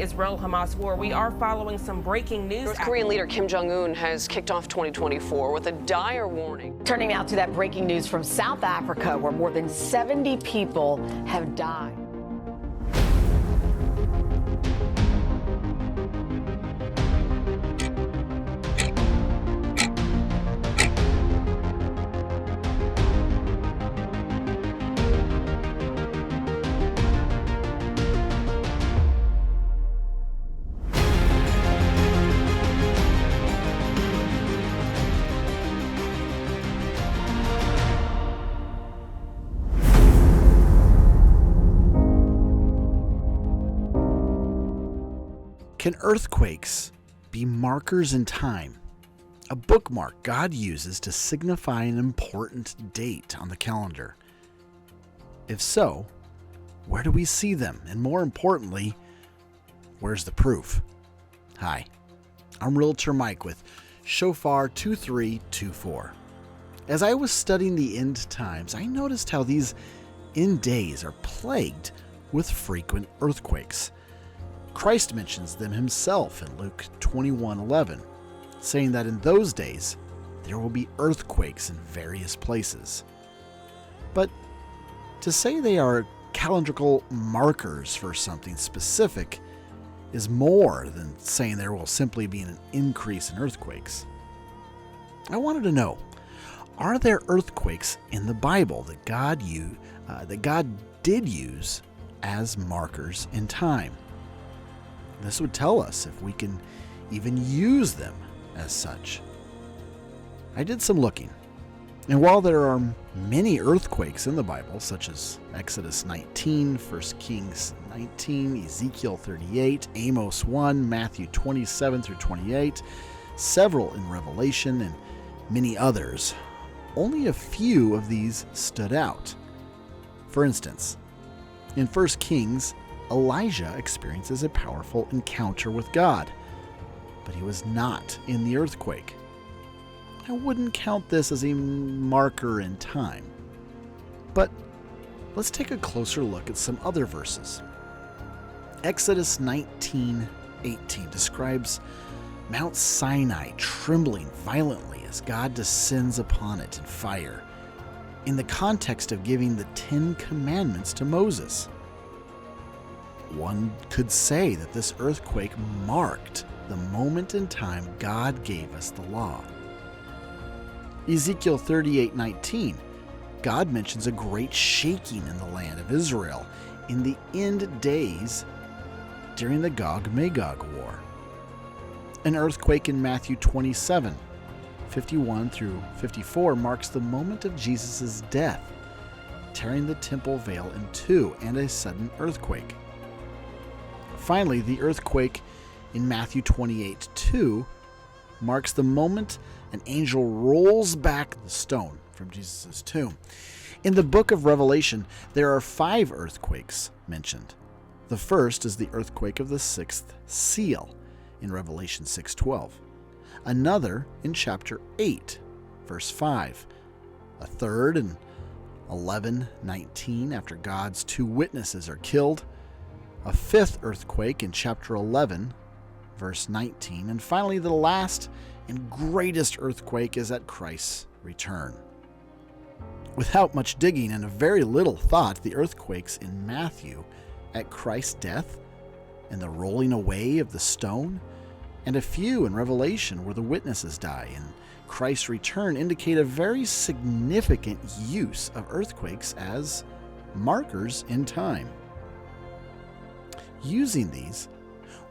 Israel-Hamas war, we are following some breaking news. North Korean leader Kim Jong-un has kicked off 2024 with a dire warning. Turning now to that breaking news from South Africa, where more than 70 people have died. Can earthquakes be markers in time? A bookmark God uses to signify an important date on the calendar. If so, where do we see them? And more importantly, where's the proof? Hi, I'm Realtor Mike with Shofar 2324. As I was studying the end times, I noticed how these end days are plagued with frequent earthquakes. Christ mentions them himself in Luke 21:11, saying that in those days there will be earthquakes in various places. But to say they are calendrical markers for something specific is more than saying there will simply be an increase in earthquakes. I wanted to know, are there earthquakes in the Bible that God did use as markers in time? This would tell us if we can even use them as such. I did some looking, and while there are many earthquakes in the Bible, such as Exodus 19, 1 Kings 19, Ezekiel 38, Amos 1, Matthew 27 through 28, several in Revelation, and many others, only a few of these stood out. For instance, in 1 Kings, Elijah experiences a powerful encounter with God, but he was not in the earthquake. I wouldn't count this as a marker in time. But let's take a closer look at some other verses. Exodus 19:18 describes Mount Sinai trembling violently as God descends upon it in fire, in the context of giving the 10 Commandments to Moses. One could say that this earthquake marked the moment in time God gave us the law. Ezekiel 38:19, God mentions a great shaking in the land of Israel in the end days during the Gog-Magog war. An earthquake in Matthew 27:51 through 54 marks the moment of Jesus' death, tearing the temple veil in two, and a sudden earthquake. Finally, the earthquake in Matthew 28:2 marks the moment an angel rolls back the stone from Jesus' tomb. In the book of Revelation, there are 5 earthquakes mentioned. The first is the earthquake of the 6th seal in Revelation 6:12. Another in chapter 8, verse 5. A third in 11:19 after God's 2 witnesses are killed. A 5th earthquake in chapter 11, verse 19, and finally the last and greatest earthquake is at Christ's return. Without much digging and a very little thought, the earthquakes in Matthew at Christ's death and the rolling away of the stone, and a few in Revelation where the witnesses die and Christ's return indicate a very significant use of earthquakes as markers in time. Using these,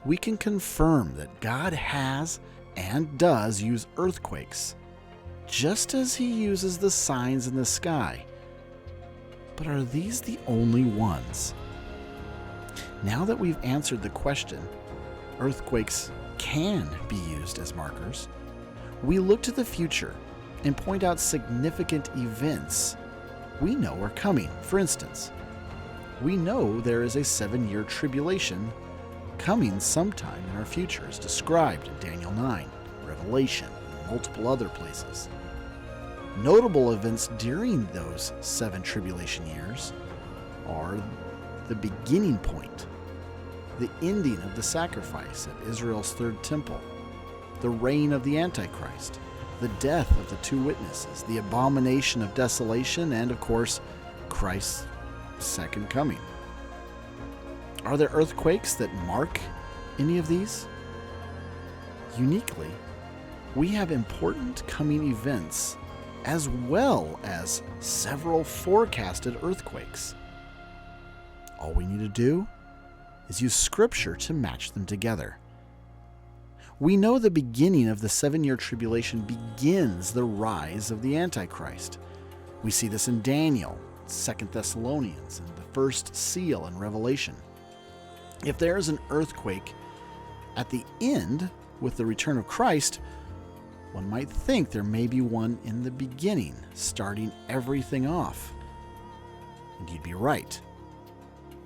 we can confirm that God has and does use earthquakes, just as he uses the signs in the sky. But are these the only ones? Now that we've answered the question, earthquakes can be used as markers, we look to the future and point out significant events we know are coming. For instance, we know there is a 7-year tribulation coming sometime in our future, as described in Daniel 9, Revelation, and multiple other places. Notable events during those 7 tribulation years are the beginning point the ending of the sacrifice at Israel's third temple, the reign of the Antichrist, the death of the two witnesses, the abomination of desolation, and of course, Christ's second coming. Are there earthquakes that mark any of these? Uniquely, we have important coming events as well as several forecasted earthquakes. All we need to do is use Scripture to match them together. We know the beginning of the 7-year tribulation begins the rise of the Antichrist. We see this in Daniel, 2 Thessalonians, and the first seal in Revelation. If there is an earthquake at the end with the return of Christ, one might think there may be one in the beginning, starting everything off. And you'd be right.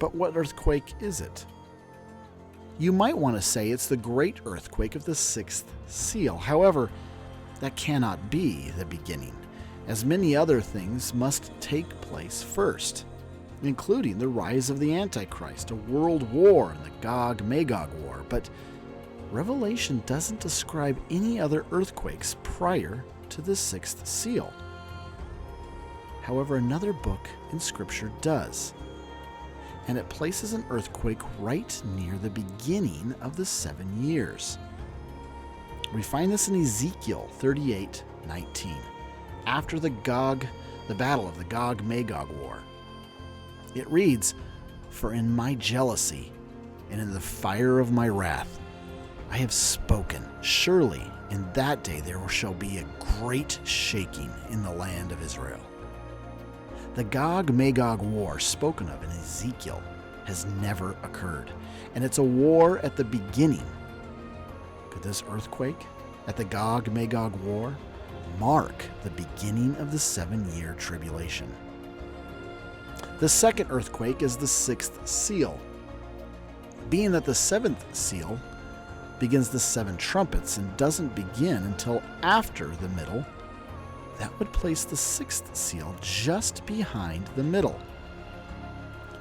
But what earthquake is it? You might want to say it's the great earthquake of the 6th seal. However, that cannot be the beginning, as many other things must take place first, including the rise of the Antichrist, a world war, and the Gog-Magog war. But Revelation doesn't describe any other earthquakes prior to the 6th seal. However, another book in Scripture does, and it places an earthquake right near the beginning of the 7 years. We find this in Ezekiel 38:19, after the battle of the Gog-Magog war. It reads, "For in my jealousy and in the fire of my wrath I have spoken. Surely in that day there shall be a great shaking in the land of Israel." The Gog-Magog war spoken of in Ezekiel has never occurred, and it's a war at the beginning. Could this earthquake at the Gog-Magog war mark the beginning of the 7-year tribulation? The second earthquake is the 6th seal. Being that the 7th seal begins the 7 trumpets and doesn't begin until after the middle, that would place the 6th seal just behind the middle.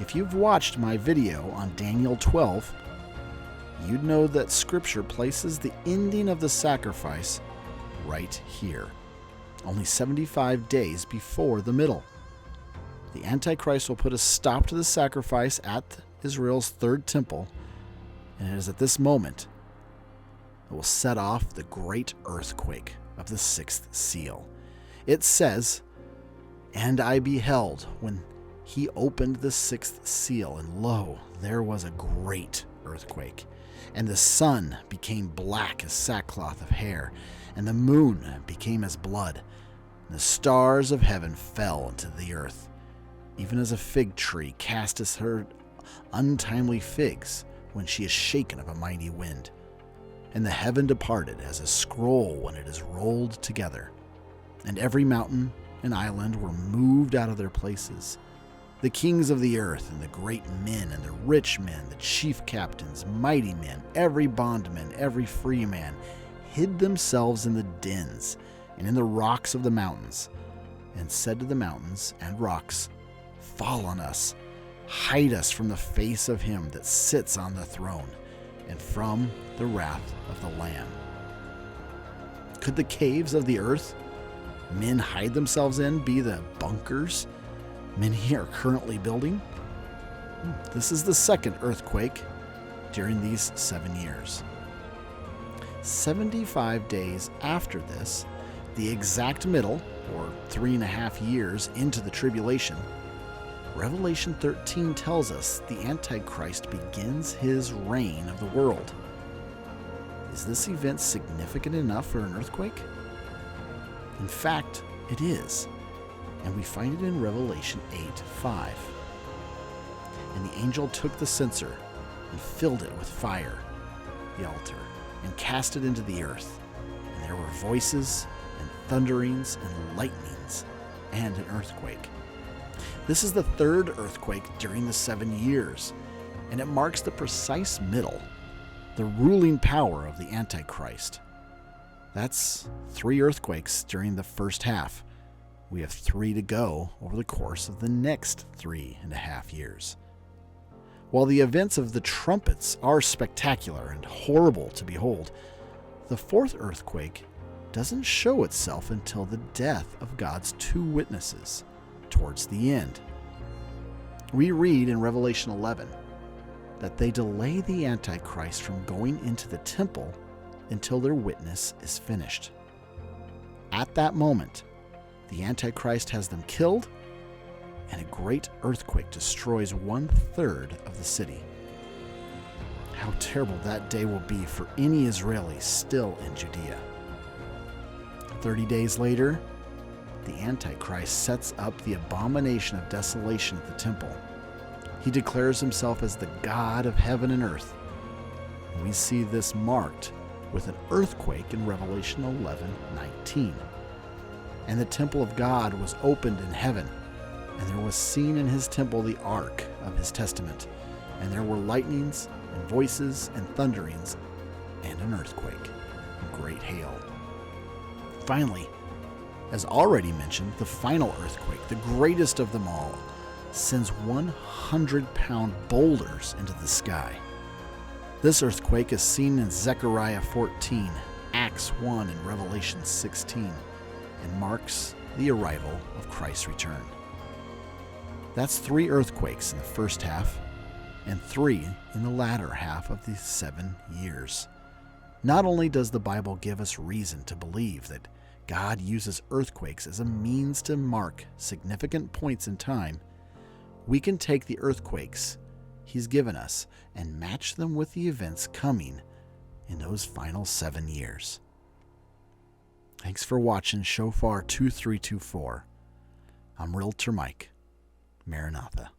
If you've watched my video on Daniel 12, you'd know that Scripture places the ending of the sacrifice right here, only 75 days before the middle. The Antichrist will put a stop to the sacrifice at Israel's third temple, and it is at this moment it will set off the great earthquake of the 6th seal. It says, "And I beheld when he opened the 6th seal, and lo, there was a great earthquake. And the sun became black as sackcloth of hair, and the moon became as blood, and the stars of heaven fell into the earth, even as a fig tree casteth her untimely figs when she is shaken of a mighty wind. And the heaven departed as a scroll when it is rolled together. And every mountain and island were moved out of their places. The kings of the earth, and the great men, and the rich men, the chief captains, mighty men, every bondman, every free man, hid themselves in the dens and in the rocks of the mountains, and said to the mountains and rocks, Fall on us, hide us from the face of him that sits on the throne, and from the wrath of the Lamb." Could the caves of the earth men hide themselves in be the bunkers many are currently building? This is the second earthquake during these 7 years. 75 days after this, the exact middle, or 3.5 years into the tribulation, Revelation 13 tells us the Antichrist begins his reign of the world. Is this event significant enough for an earthquake? In fact, it is, and we find it in Revelation 8:5. "And the angel took the censer and filled it with fire, the altar, and cast it into the earth. And there were voices and thunderings and lightnings and an earthquake." This is the third earthquake during the 7 years, and it marks the precise middle, the ruling power of the Antichrist. That's 3 earthquakes during the first half. We have 3 to go over the course of the next 3.5 years. While the events of the trumpets are spectacular and horrible to behold, the fourth earthquake doesn't show itself until the death of God's two witnesses towards the end. We read in Revelation 11 that they delay the Antichrist from going into the temple until their witness is finished. At that moment, the Antichrist has them killed, and a great earthquake destroys 1/3 of the city. How terrible that day will be for any Israelis still in Judea. 30 days later, the Antichrist sets up the abomination of desolation at the temple. He declares himself as the God of heaven and earth. And we see this marked with an earthquake in Revelation 11:19. And the temple of God was opened in heaven, and there was seen in his temple the ark of his testament, and there were lightnings and voices and thunderings and an earthquake and great hail. Finally, as already mentioned, the final earthquake, the greatest of them all, sends 100-pound boulders into the sky. This earthquake is seen in Zechariah 14, Acts 1, and Revelation 16, and marks the arrival of Christ's return. That's 3 earthquakes in the first half and 3 in the latter half of the 7 years. Not only does the Bible give us reason to believe that God uses earthquakes as a means to mark significant points in time, we can take the earthquakes he's given us and match them with the events coming in those final 7 years. Thanks for watching Shofar 2324. I'm Realtor Mike. Maranatha.